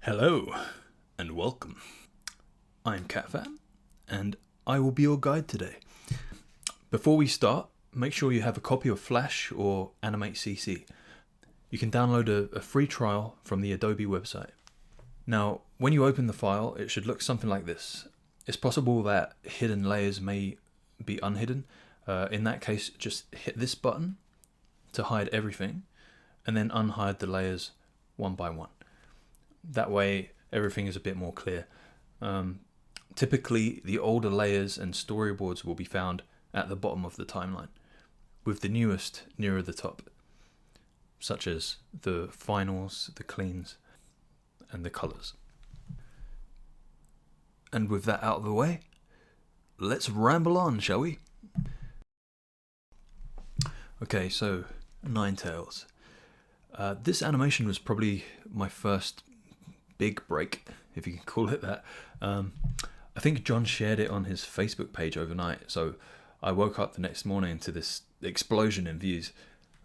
Hello and welcome. I'm CatFat and I will be your guide today. Before we start, make sure you have a copy of Flash or Animate CC. You can download a free trial from the Adobe website. Now, when you open the file, it should look something like this. It's possible that hidden layers may be unhidden. In that case, just hit this button to hide everything and then unhide the layers one by one. That way everything is a bit more clear. Typically the older layers and storyboards will be found at the bottom of the timeline, with the newest nearer the top, such as the finals, the cleans, and the colors. And with that out of the way, let's ramble on, shall we? Okay, so Ninetales. This animation was probably my first big break, if you can call it that. I think John shared it on his Facebook page overnight, so I woke up the next morning to this explosion in views.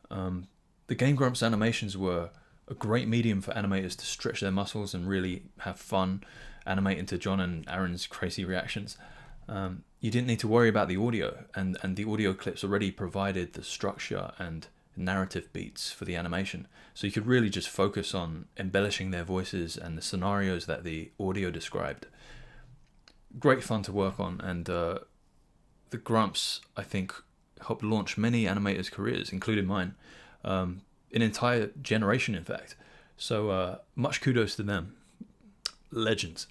The Game Grumps animations were a great medium for animators to stretch their muscles and really have fun animating to John and Aaron's crazy reactions. You didn't need to worry about the audio, and the audio clips already provided the structure and narrative beats for the animation, so you could really just focus on embellishing their voices and the scenarios that the audio described. Great fun to work on, and the Grumps, I think, helped launch many animators' careers, including mine, an entire generation in fact, so much kudos to them. Legends.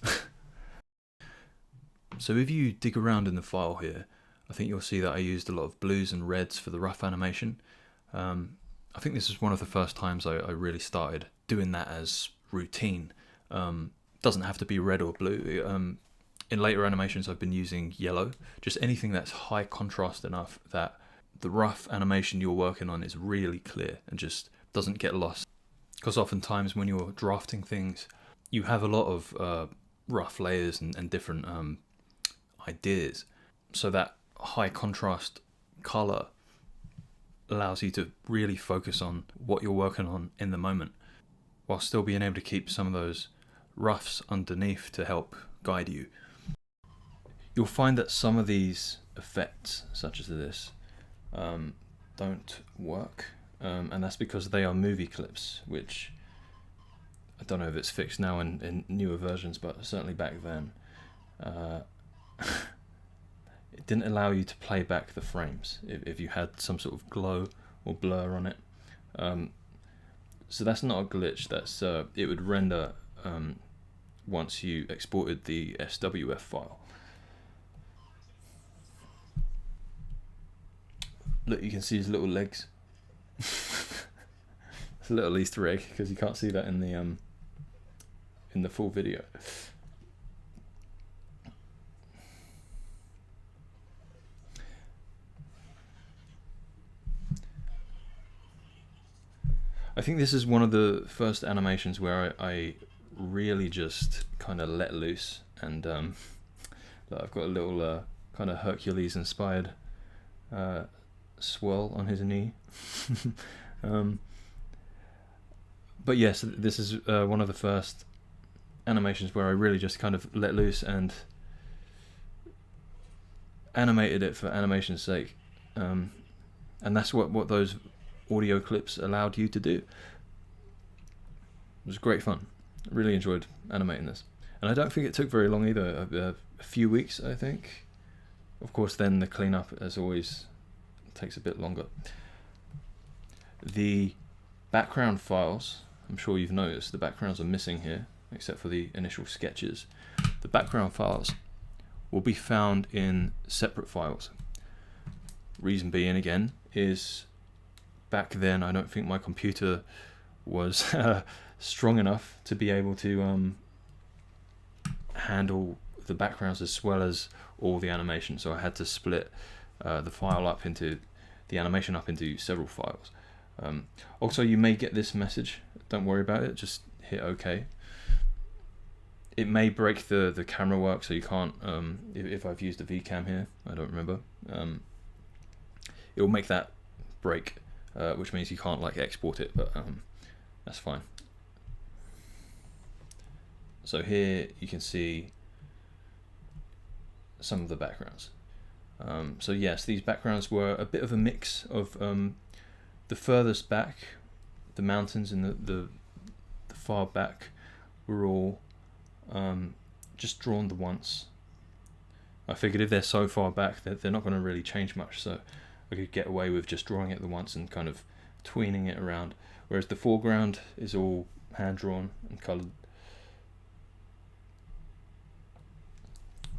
So if you dig around in the file here, I think you'll see that I used a lot of blues and reds for the rough animation. I think this is one of the first times I really started doing that as routine. Doesn't have to be red or blue. In later animations I've been using yellow, just anything that's high contrast enough that the rough animation you're working on is really clear and just doesn't get lost. Because oftentimes when you're drafting things, you have a lot of rough layers and different ideas, so that high contrast color allows you to really focus on what you're working on in the moment, while still being able to keep some of those roughs underneath to help guide you. You'll find that some of these effects, such as this, don't work, and that's because they are movie clips, which I don't know if it's fixed now in newer versions, but certainly back then it didn't allow you to play back the frames if you had some sort of glow or blur on it. So that's not a glitch. That's it would render once you exported the SWF file. Look, you can see his little legs. It's a little Easter egg because you can't see that in the full video. I think this is one of the first animations where I really just kind of let loose, and I've got a little kind of Hercules inspired swirl on his knee. But yes, this is one of the first animations where I really just kind of let loose and animated it for animation's sake, and that's what those audio clips allowed you to do. It was great fun. I really enjoyed animating this, and I don't think it took very long either. A few weeks, I think. Of course, then the cleanup, as always, takes a bit longer. The background files, I'm sure you've noticed, the backgrounds are missing here, except for the initial sketches. The background files will be found in separate files. Reason being, again, is back then I don't think my computer was strong enough to be able to handle the backgrounds as well as all the animation, so I had to split the file up into the animation up into several files. Also, you may get this message, don't worry about it, just hit OK. It may break the camera work, so you can't, if I've used a VCam here, I don't remember, it will make that break, which means you can't like export it, but that's fine. So here you can see some of the backgrounds. So yes, these backgrounds were a bit of a mix of the furthest back, the mountains and the far back were all just drawn the once. I figured if they're so far back that they're not going to really change much, so I could get away with just drawing it the once and kind of tweening it around. Whereas the foreground is all hand drawn and coloured.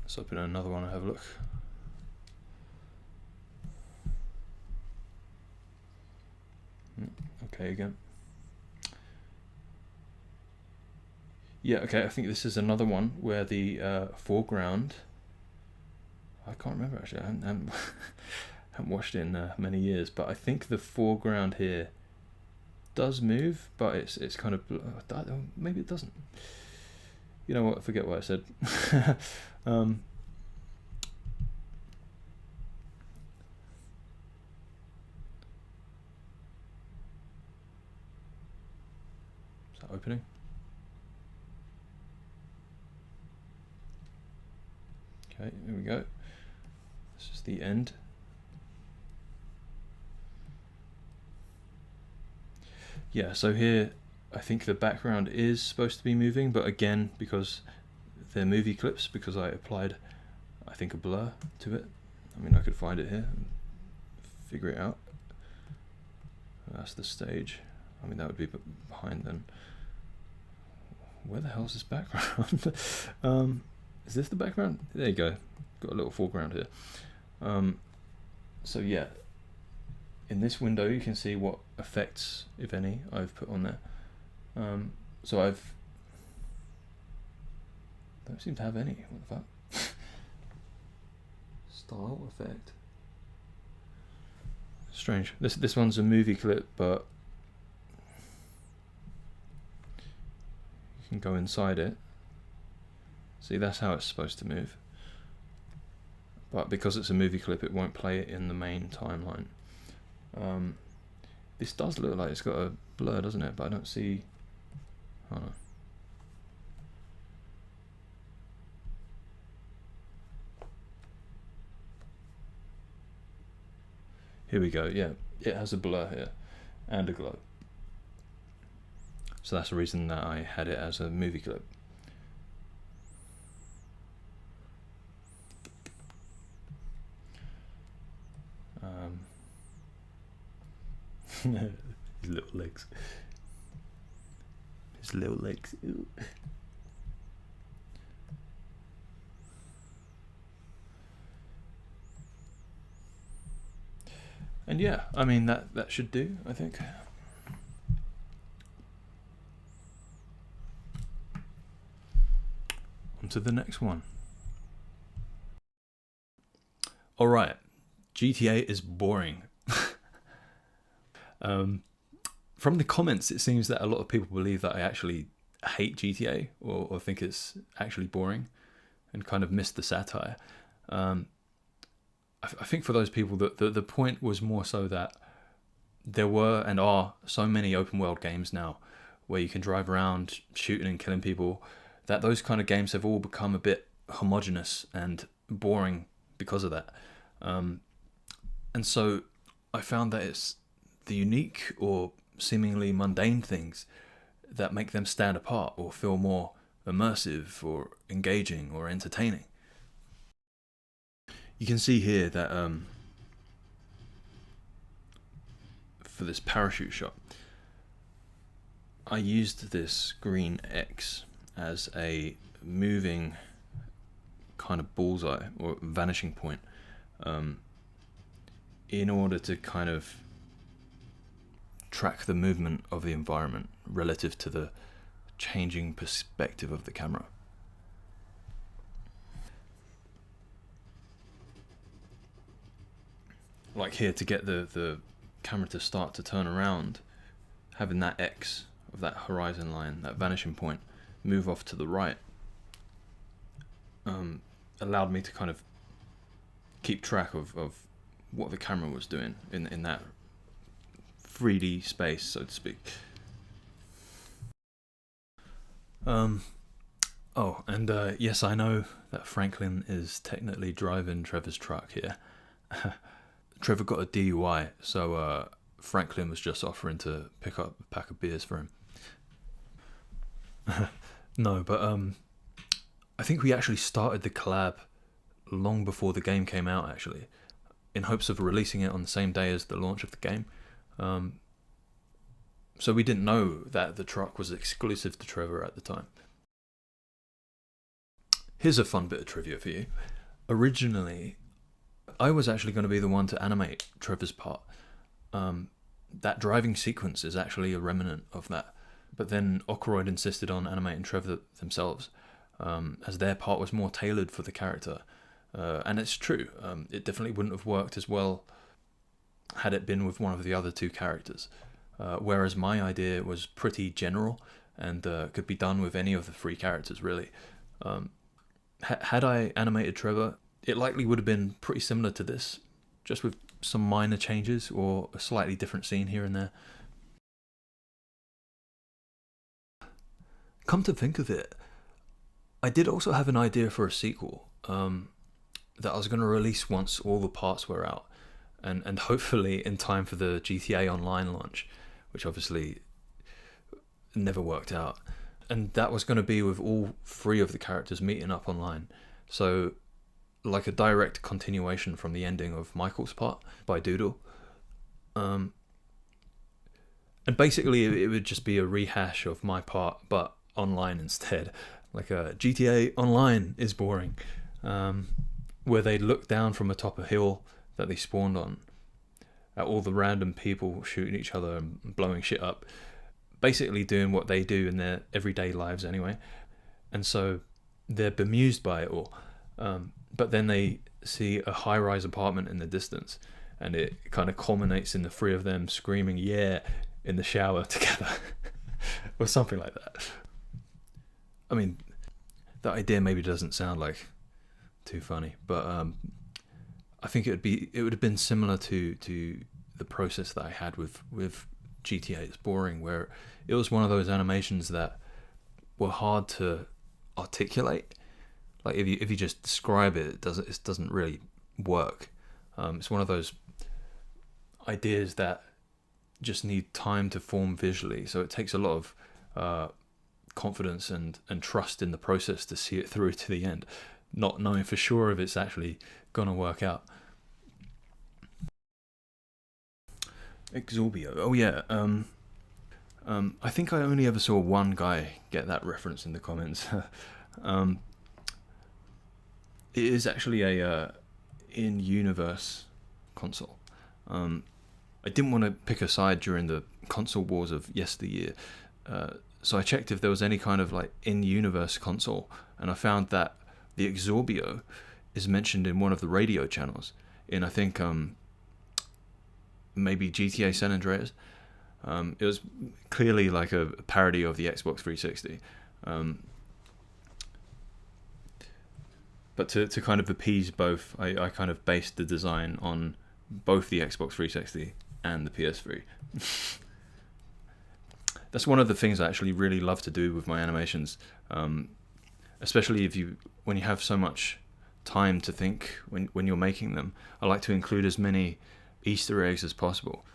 Let's open another one and have a look. Okay, again. Yeah, okay, I think this is another one where the foreground, I can't remember actually, I haven't watched it in many years, but I think the foreground here does move, but it's kind of, maybe it doesn't. You know what, I forget what I said. Is that opening? Okay, here we go. This is the end. Yeah, so here I think the background is supposed to be moving, but again, because they're movie clips, because I applied, I think, a blur to it. I mean, I could find it here and figure it out. That's the stage. I mean, that would be behind then. Where the hell is this background? Is this the background? There you go. Got a little foreground here. So yeah, in this window you can see what effects, if any, I've put on there. So I've don't seem to have any. What the fuck? Style effect. Strange. This one's a movie clip, but you can go inside it. See, that's how it's supposed to move. But because it's a movie clip, it won't play it in the main timeline. This does look like it's got a blur, doesn't it? But I don't see. Oh no. Here we go. Yeah, it has a blur here and a glow. So that's the reason that I had it as a movie clip. His little legs. His little legs. Ew. And yeah, I mean that should do, I think. On to the next one. Alright, GTA is boring. From the comments, it seems that a lot of people believe that I actually hate GTA or think it's actually boring and kind of miss the satire. I think for those people, the point was more so that there were and are so many open world games now where you can drive around shooting and killing people, that those kind of games have all become a bit homogenous and boring because of that. And so I found that it's the unique or seemingly mundane things that make them stand apart or feel more immersive or engaging or entertaining. You can see here that for this parachute shot, I used this green X as a moving kind of bullseye or vanishing point in order to kind of track the movement of the environment relative to the changing perspective of the camera. Like here, to get the camera to start to turn around, having that X of that horizon line, that vanishing point, move off to the right, allowed me to kind of keep track of what the camera was doing in that 3D space, so to speak. Oh, and yes, I know that Franklin is technically driving Trevor's truck here. Trevor got a DUI, so Franklin was just offering to pick up a pack of beers for him. No, but I think we actually started the collab long before the game came out, actually, in hopes of releasing it on the same day as the launch of the game. So we didn't know that the truck was exclusive to Trevor at the time. Here's a fun bit of trivia for you. Originally, I was actually going to be the one to animate Trevor's part. That driving sequence is actually a remnant of that. But then Okroyd insisted on animating Trevor themselves, as their part was more tailored for the character. And it's true, it definitely wouldn't have worked as well had it been with one of the other two characters. Whereas my idea was pretty general and could be done with any of the three characters, really. Had I animated Trevor, it likely would have been pretty similar to this, just with some minor changes or a slightly different scene here and there. Come to think of it, I did also have an idea for a sequel that I was going to release once all the parts were out, and hopefully in time for the GTA Online launch, which obviously never worked out. And that was going to be with all three of the characters meeting up online. So, like a direct continuation from the ending of Michael's part by Doodle. And basically, it would just be a rehash of my part, but online instead. Like a GTA Online is boring, where they look down from atop a hill that they spawned on at all the random people shooting each other and blowing shit up, basically doing what they do in their everyday lives anyway. And so they're bemused by it all, but then they see a high-rise apartment in the distance, and it kind of culminates in the three of them screaming "yeah" in the shower together or something like that. I mean, that idea maybe doesn't sound like too funny, but I think it would have been similar to the process that I had with GTA It's Boring, where it was one of those animations that were hard to articulate. Like if you just describe it, it doesn't really work. It's one of those ideas that just need time to form visually, so it takes a lot of confidence and trust in the process to see it through to the end, not knowing for sure if it's actually gonna work out. Exorbio. Oh yeah. I think I only ever saw one guy get that reference in the comments. It is actually a in-universe console. I didn't want to pick a side during the console wars of yesteryear, so I checked if there was any kind of like in-universe console, and I found that the Exorbio is mentioned in one of the radio channels in, I think, maybe GTA San Andreas. It was clearly like a parody of the Xbox 360. But to kind of appease both, I kind of based the design on both the Xbox 360 and the PS3. That's one of the things I actually really love to do with my animations, especially when you have so much time to think when you're making them. I like to include as many Easter eggs as possible.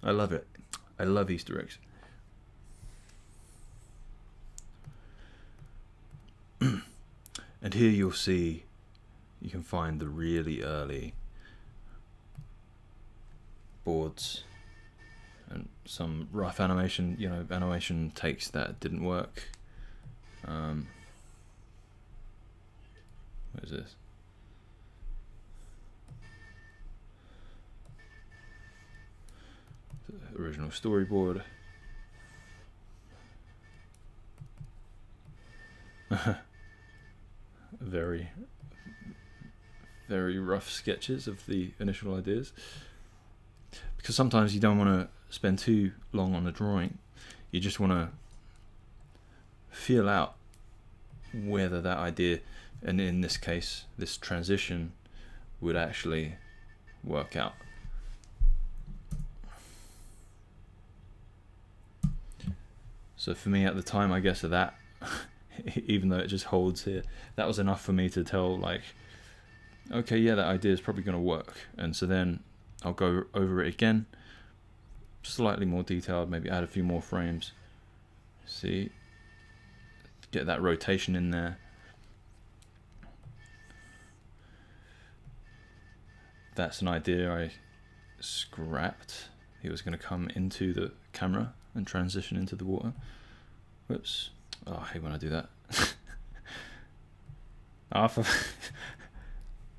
I love it. I love Easter eggs. And here you can find the really early boards and some rough animation takes that didn't work. What is this? The original storyboard. Very, very rough sketches of the initial ideas. Because sometimes you don't want to spend too long on a drawing. You just want to feel out whether that idea, and in this case, this transition, would actually work out. So for me at the time, I guess that even though it just holds here. That was enough for me to tell, like, okay, yeah, that idea is probably going to work. And so then I'll go over it again, slightly more detailed, maybe add a few more frames. See, get that rotation in there. That's an idea I scrapped. He was going to come into the camera and transition into the water. Whoops. Oh, I hate when I do that.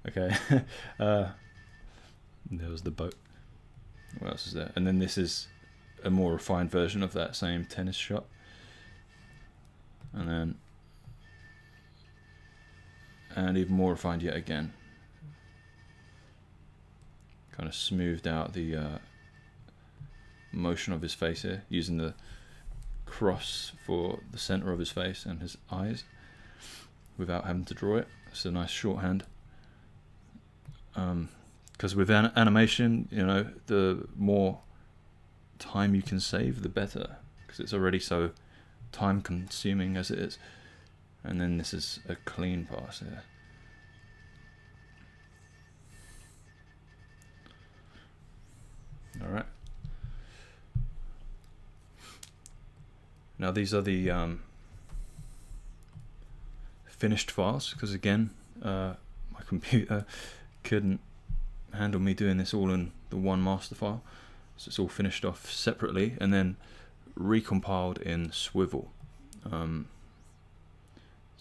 Okay. There was the boat. What else is there? And then this is a more refined version of that same tennis shot. And even more refined yet again. Kind of smoothed out the motion of his face here, using the cross for the center of his face and his eyes without having to draw it. It's a nice shorthand. Because with animation, you know, the more time you can save, the better, because it's already so time consuming as it is. And then this is a clean pass here. All right. Now these are the finished files, because again, my computer couldn't handle me doing this all in the one master file. So it's all finished off separately and then recompiled in Swivel. So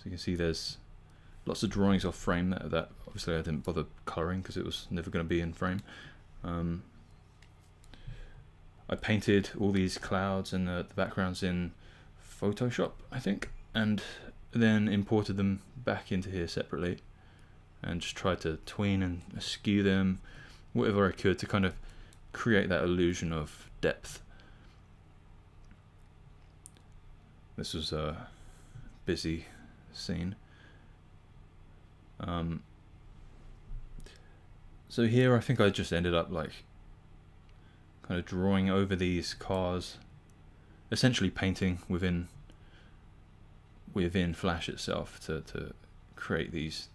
you can see there's lots of drawings off frame that obviously I didn't bother coloring because it was never going to be in frame. I painted all these clouds and the backgrounds in Photoshop, I think, and then imported them back into here separately and just tried to tween and skew them, whatever I could, to kind of create that illusion of depth. This was a busy scene. So here I think I just ended up like kind of drawing over these cars, essentially painting within Flash itself to create this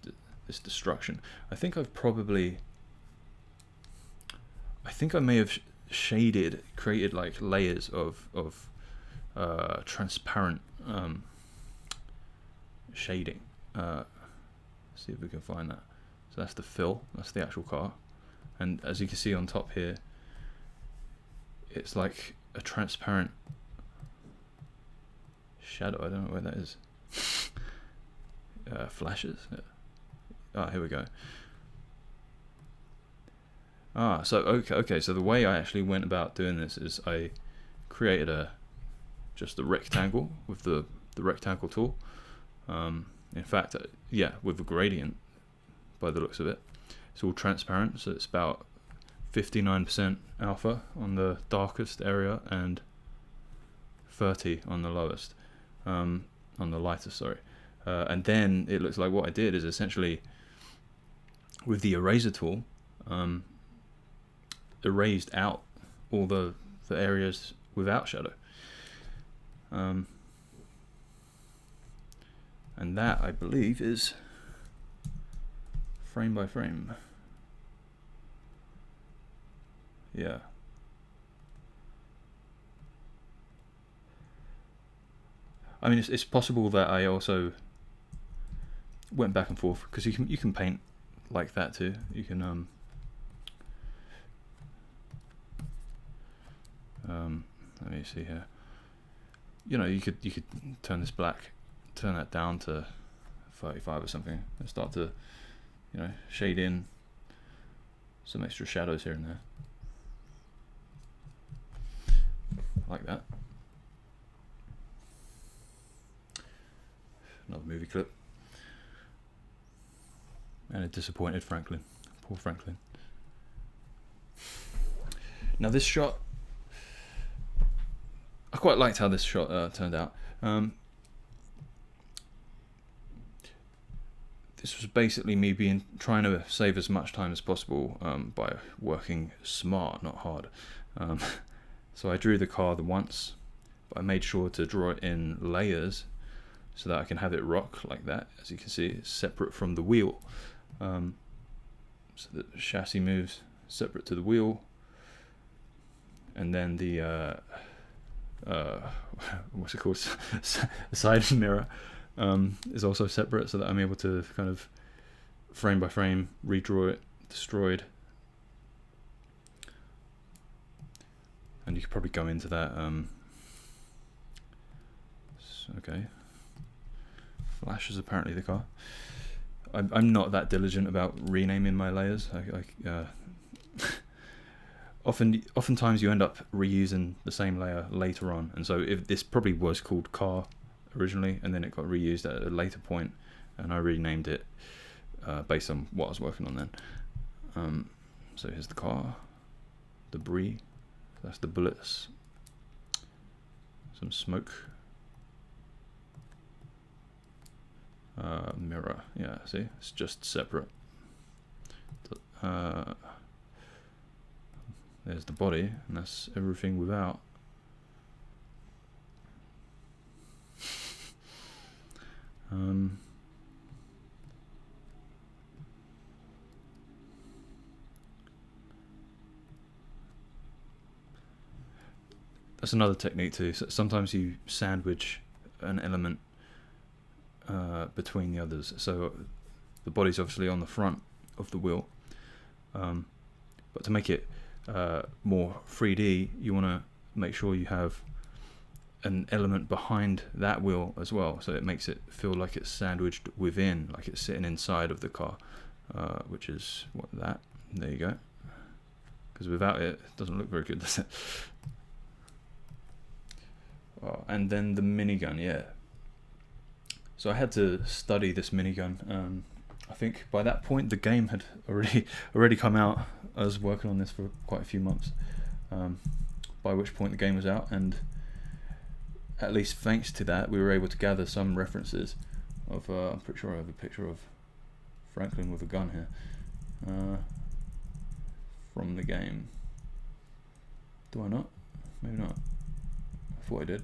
destruction. I think I may have created like layers of transparent shading. See if we can find that. So that's the fill, that's the actual car, and as you can see on top here, it's like a transparent shadow. I don't know where that is. Flashes. Here we go. So okay. So the way I actually went about doing this is I created just a rectangle with the rectangle tool. In fact, with the gradient, by the looks of it, it's all transparent. So it's about 59% alpha on the darkest area and 30 on the lowest, on the lightest, sorry. And then it looks like what I did is essentially with the eraser tool, erased out all the areas without shadow. And that, I believe, is frame by frame. Yeah. I mean, it's possible that I also went back and forth, because you can paint like that too. You can let me see here. You know, you could turn this black, turn that down to 35 or something, and start to, you know, shade in some extra shadows here and there, like that. Another movie clip. And a disappointed Franklin. Poor Franklin. Now this shot, I quite liked how this shot turned out. This was basically me trying to save as much time as possible by working smart, not hard. So I drew the car once, but I made sure to draw it in layers, so that I can have it rock like that. As you can see, it's separate from the wheel, so the chassis moves separate to the wheel, and then the what's it called, side mirror is also separate, so that I'm able to kind of frame by frame redraw it, destroyed. And you could probably go into that. Okay, Flash is apparently the car. I'm not that diligent about renaming my layers. Oftentimes you end up reusing the same layer later on, and so if this probably was called car originally, and then it got reused at a later point, and I renamed it based on what I was working on then. So here's the car, debris, that's the bullets, some smoke, mirror, yeah, see, it's just separate. There's the body, and that's everything without. That's another technique too. So sometimes you sandwich an element between the others. So the body's obviously on the front of the wheel, but to make it more 3D, you want to make sure you have an element behind that wheel as well, so it makes it feel like it's sandwiched within, like it's sitting inside of the car, which is what that. There you go. Because without it, it doesn't look very good, does it? Oh, and then the minigun, yeah. So I had to study this minigun. I think by that point the game had already come out. I was working on this for quite a few months, by which point the game was out, and at least thanks to that we were able to gather some references of, I'm pretty sure I have a picture of Franklin with a gun here, from the game. Do I not? Maybe not. I thought I did.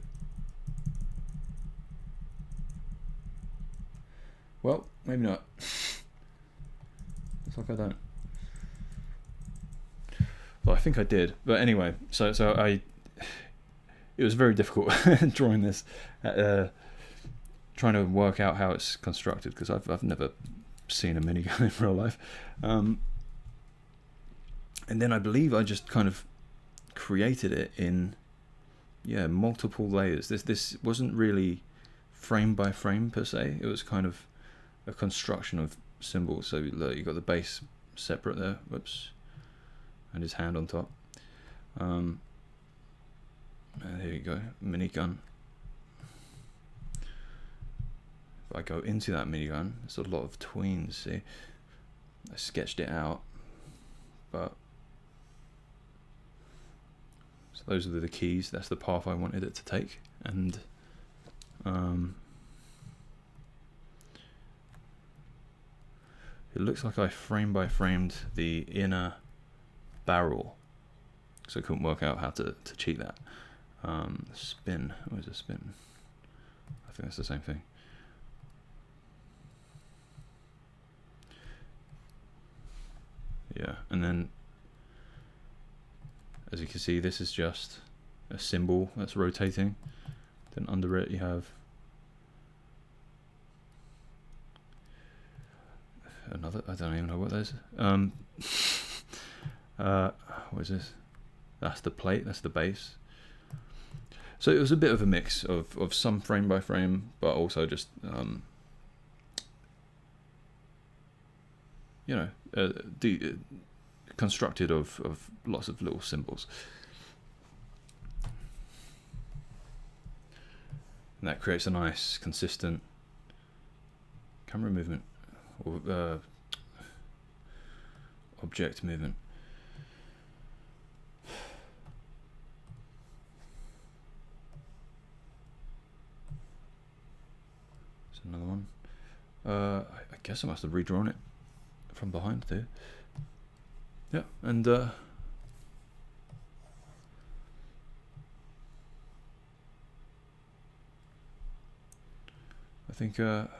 Well, maybe not. Looks like I don't. Well, I think I did. But anyway, so it was very difficult drawing this, trying to work out how it's constructed, because I've never seen a minigun in real life. And then I believe I just kind of created it in, yeah, multiple layers. This wasn't really frame by frame per se. It was kind of a construction of symbols. So you got the base separate there, whoops, and his hand on top. And here you go, minigun. If I go into that minigun, there's a lot of tweens, see? I sketched it out, but so those are the keys. That's the path I wanted it to take, and it looks like I frame by framed the inner barrel, so I couldn't work out how to cheat that. Spin, what is a spin? I think that's the same thing. Yeah, and then as you can see, this is just a symbol that's rotating. Then under it you have another, I don't even know what that is. What is this? That's the plate, that's the base. So it was a bit of a mix of some frame by frame, but also just you know, constructed of lots of little symbols. And that creates a nice consistent camera movement, or object movement. There's another one. I guess I must have redrawn it from behind too. Yeah, and I think that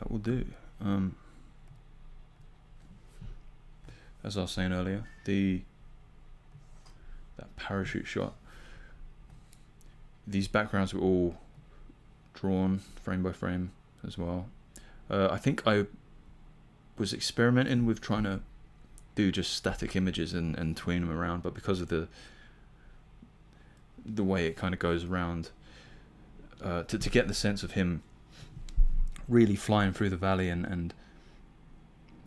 will do. As I was saying earlier, that parachute shot, these backgrounds were all drawn frame by frame as well. I think I was experimenting with trying to do just static images and tween them around, but because of the way it kind of goes around, to get the sense of him really flying through the valley and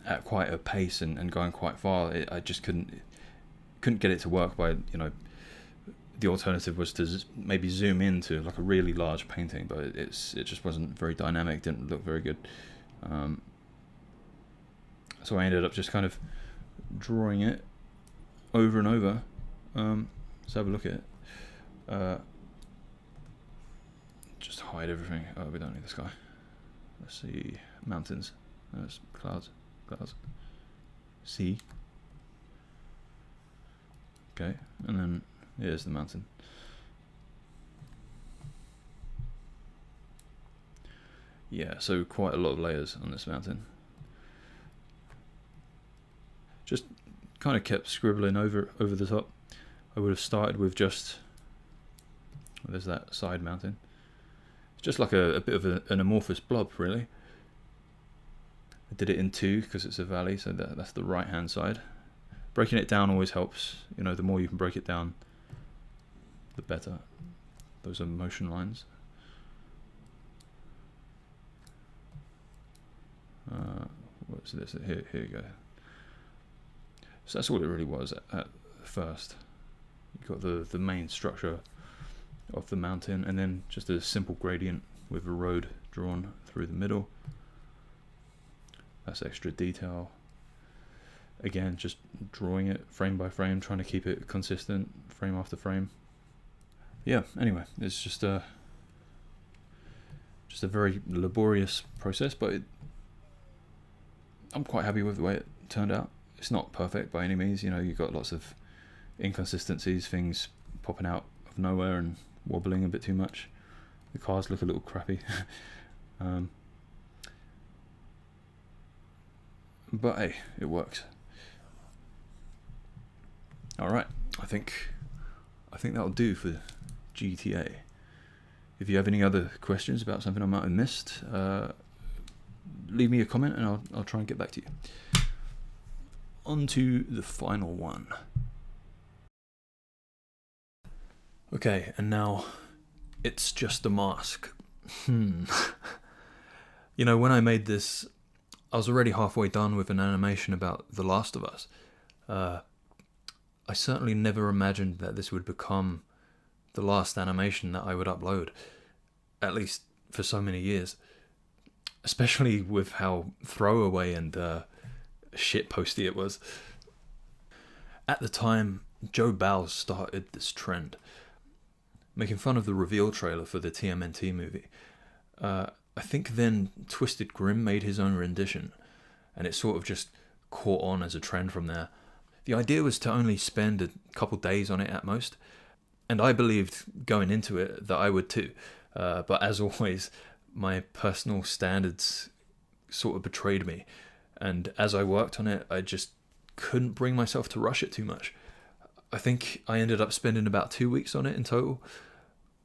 at quite a pace and going quite far, I just couldn't get it to work. By the alternative was to maybe zoom into like a really large painting, but it just wasn't very dynamic, didn't look very good. So I ended up just kind of drawing it over and over. Let's have a look at it. Just hide everything. Oh, we don't need the sky. Let's see, mountains. There's clouds. Sea. Okay, and then here's the mountain. Yeah, so quite a lot of layers on this mountain. Just kind of kept scribbling over the top. I would have started with just, there's that side mountain. It's just like a bit of an amorphous blob, really. I did it in two because it's a valley, so that's the right hand side. Breaking it down always helps. The more you can break it down, the better. Those are motion lines. What's this? Here you go. So that's all it really was at first. You've got the main structure of the mountain, and then just a simple gradient with a road drawn through the middle. That's extra detail. Again, just drawing it frame by frame, trying to keep it consistent frame after frame. Yeah, anyway, it's just a very laborious process, but I'm quite happy with the way it turned out. It's not perfect by any means. You've got lots of inconsistencies, things popping out of nowhere and wobbling a bit too much. The cars look a little crappy. But hey, it works. Alright, I think that'll do for GTA. If you have any other questions about something I might have missed, leave me a comment and I'll try and get back to you. On to the final one. Okay, and now it's just a mask. When I made this, I was already halfway done with an animation about The Last of Us. I certainly never imagined that this would become the last animation that I would upload, at least for so many years. Especially with how throwaway and shitposty it was. At the time, Joe Bowles started this trend, making fun of the reveal trailer for the TMNT movie. I think then Twisted Grimm made his own rendition, and it sort of just caught on as a trend from there. The idea was to only spend a couple days on it at most, and I believed going into it that I would too. But as always, my personal standards sort of betrayed me, and as I worked on it, I just couldn't bring myself to rush it too much. I think I ended up spending about 2 weeks on it in total,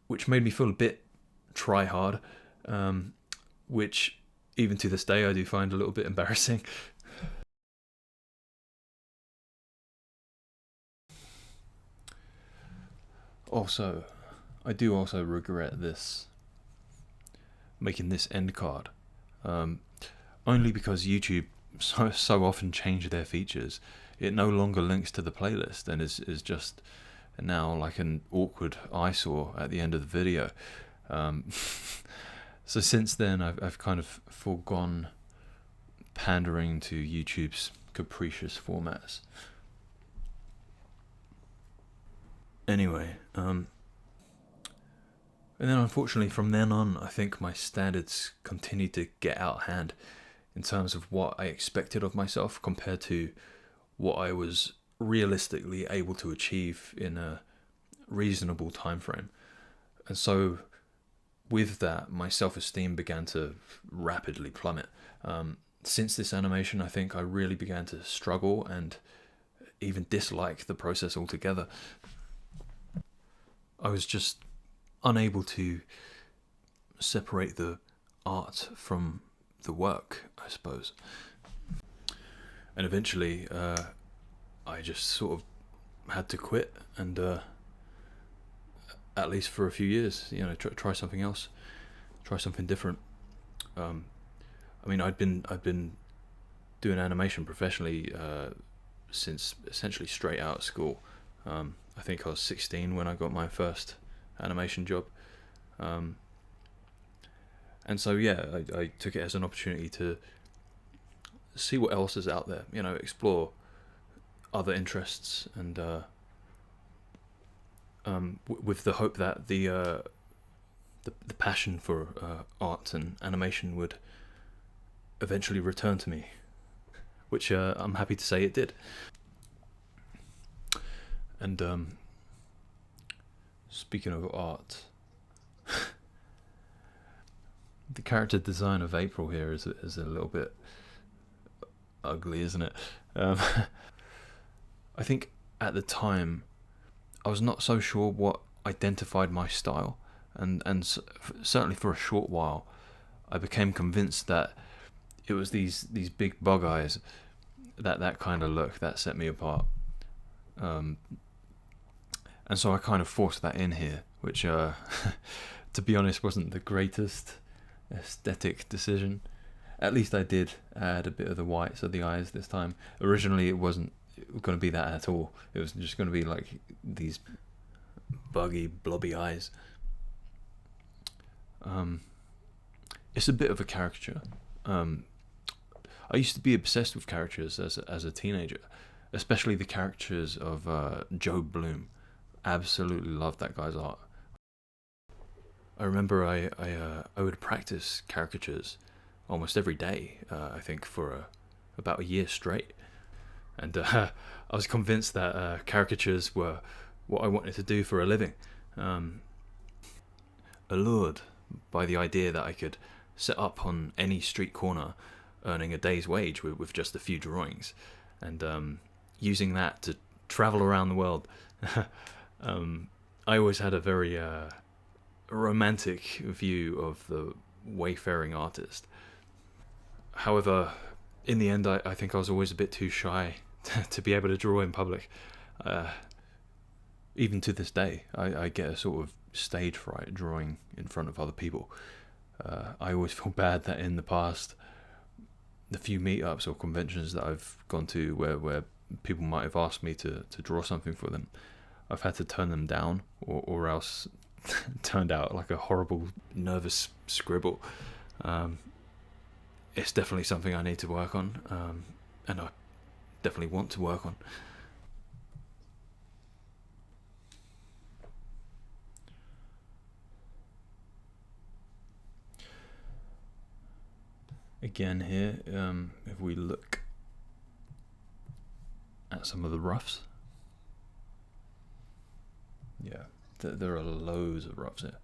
which made me feel a bit try-hard, which even to this day I do find a little bit embarrassing. Also, I do also regret making this end card, only because YouTube so often change their features. It no longer links to the playlist and is just now like an awkward eyesore at the end of the video. So since then I've kind of foregone pandering to YouTube's capricious formats. Anyway, and then unfortunately from then on, I think my standards continued to get out of hand in terms of what I expected of myself compared to what I was realistically able to achieve in a reasonable time frame. And so with that, my self-esteem began to rapidly plummet. Since this animation, I think I really began to struggle and even dislike the process altogether. I was just unable to separate the art from the work, I suppose. And eventually, I just sort of had to quit and, at least for a few years, try something else, try something different. I mean, I'd been doing animation professionally since essentially straight out of school. I think I was 16 when I got my first animation job. And so, yeah, I took it as an opportunity to see what else is out there, explore other interests, and with the hope that the passion for art and animation would eventually return to me, which I'm happy to say it did. And speaking of art, the character design of April here is a little bit ugly, isn't it? I think at the time I was not so sure what identified my style, and certainly for a short while I became convinced that it was these big bug eyes, that kind of look that set me apart. And so I kind of forced that in here, which to be honest wasn't the greatest aesthetic decision. At least I did add a bit of the whites of the eyes this time. Originally it wasn't going to be that at all. It was just going to be like these buggy, blobby eyes. It's a bit of a caricature. I used to be obsessed with caricatures as a teenager, especially the caricatures of Joe Bloom. Absolutely loved that guy's art. I remember I would practice caricatures almost every day, I think for about a year straight. And I was convinced that caricatures were what I wanted to do for a living. Allured by the idea that I could set up on any street corner earning a day's wage with just a few drawings, and using that to travel around the world. I always had a very romantic view of the wayfaring artist. However, in the end, I think I was always a bit too shy to be able to draw in public. Even to this day, I get a sort of stage fright drawing in front of other people. I always feel bad that in the past, the few meetups or conventions that I've gone to where people might have asked me to draw something for them, I've had to turn them down, or else turned out like a horrible, nervous scribble. It's definitely something I need to work on, and I definitely want to work on. Again here, if we look at some of the roughs, yeah, there are loads of roughs here.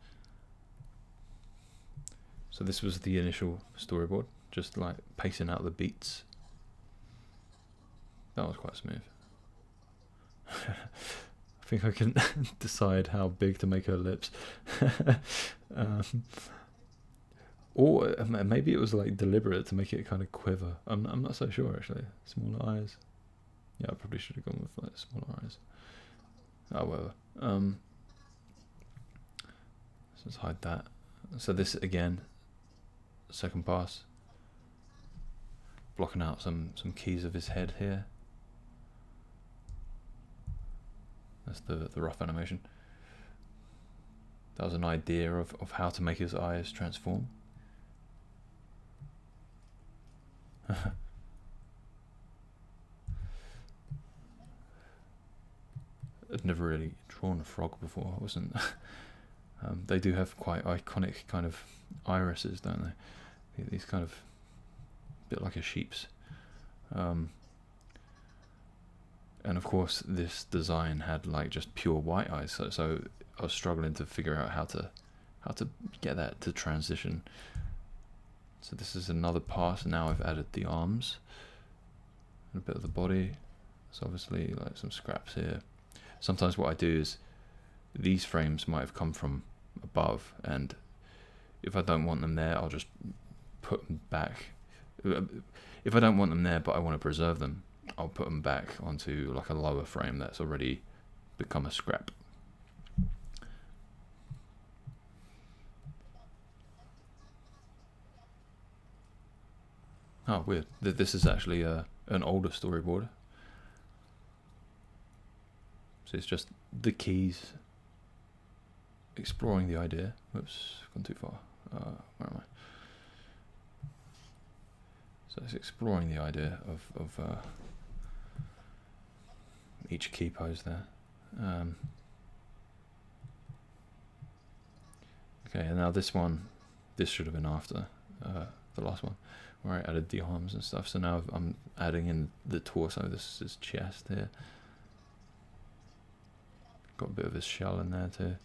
So this was the initial storyboard, just like pacing out the beats. That was quite smooth. I think I can decide how big to make her lips. Or maybe it was like deliberate to make it kind of quiver. I'm not so sure actually. Smaller eyes. Yeah, I probably should have gone with like smaller eyes. Oh, whatever. So let's hide that. So this again, second pass. Blocking out some keys of his head here. That's the rough animation. That was an idea of how to make his eyes transform. I'd never really drawn a frog before. I wasn't. They do have quite iconic kind of irises, don't they? These kind of bit like a sheep's. And of course, this design had like just pure white eyes. So I was struggling to figure out how how to get that to transition. So this is another part. Now I've added the arms and a bit of the body. So obviously like some scraps here. Sometimes what I do is these frames might have come from above, and if I don't want them there, I'll just put them back. If I don't want them there but I want to preserve them, I'll put them back onto like a lower frame that's already become a scrap. Oh, weird. This is actually an older storyboard. So it's just the keys exploring the idea. Whoops, gone too far. Where am I? So it's exploring the idea of each key pose there. Okay, and now this should have been after the last one, where I added the arms and stuff. So now I'm adding in the torso. This is chest here. Got a bit of his shell in there too.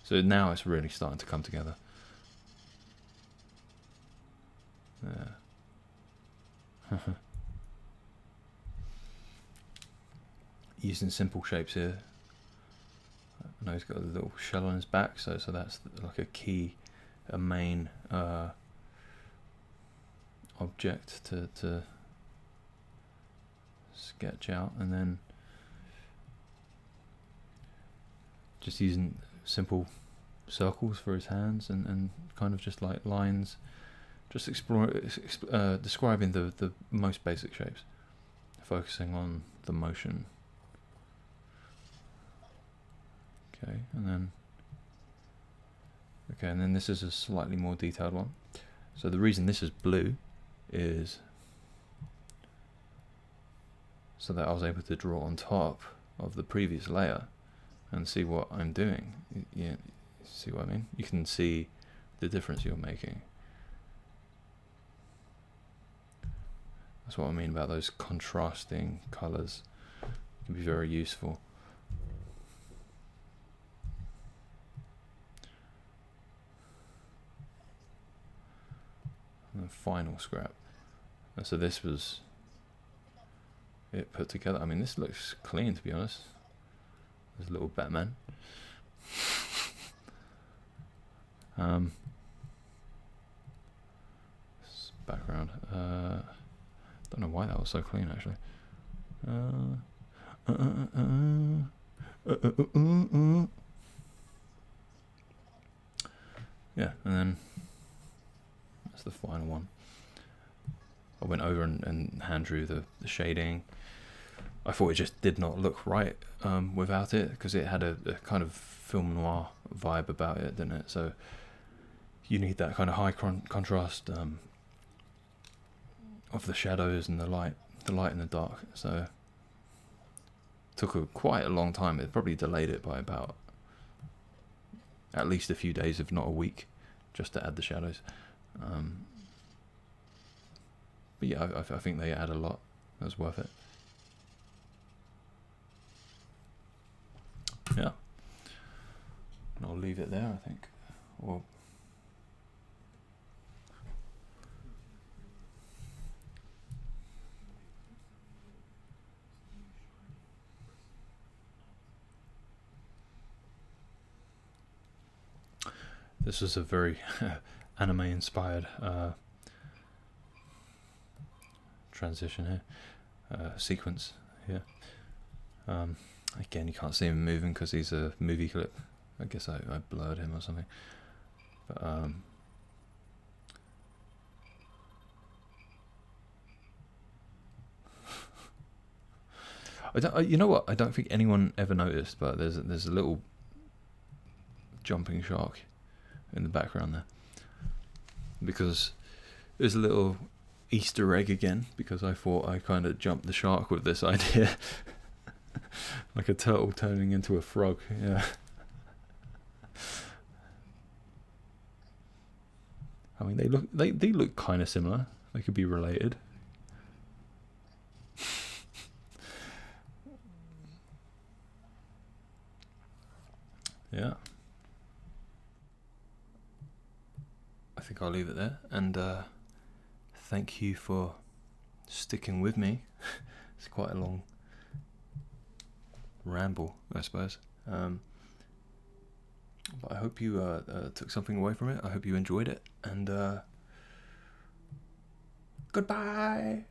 So now it's really starting to come together. Yeah. Using simple shapes here. I know he's got a little shell on his back, so that's like a key, a main object to sketch out, and then just using simple circles for his hands and kind of just like lines, just describing the most basic shapes, focusing on the motion. Okay, and then this is a slightly more detailed one. So the reason this is blue is so that I was able to draw on top of the previous layer and see what I'm doing. Yeah, see what I mean? You can see the difference you're making. That's what I mean about those contrasting colors. It can be very useful. And the final scrap. And so this was it put together. I mean, this looks clean, to be honest. There's a little Batman. This background. Don't know why that was so clean, actually. Yeah, and then that's the final one. I went over and hand drew the shading. I thought it just did not look right without it, because it had a kind of film noir vibe about it, didn't it? So you need that kind of high contrast of the shadows and the light and the dark. So it took quite a long time. It probably delayed it by about at least a few days, if not a week, just to add the shadows. But yeah, I think they add a lot. It was worth it. Yeah. And I'll leave it there, I think. Or this was a very anime-inspired transition here, sequence here. Again, you can't see him moving because he's a movie clip. I guess I blurred him or something. But you know what? I don't think anyone ever noticed, but there's a little jumping shark in the background there, because there's a little Easter egg again, because I thought I kind of jumped the shark with this idea. Like a turtle turning into a frog. Yeah. I mean, they look kind of similar. They could be related. Yeah. think I'll leave it there, and thank you for sticking with me. It's quite a long ramble, I suppose. But I hope you took something away from it. I hope you enjoyed it, and goodbye.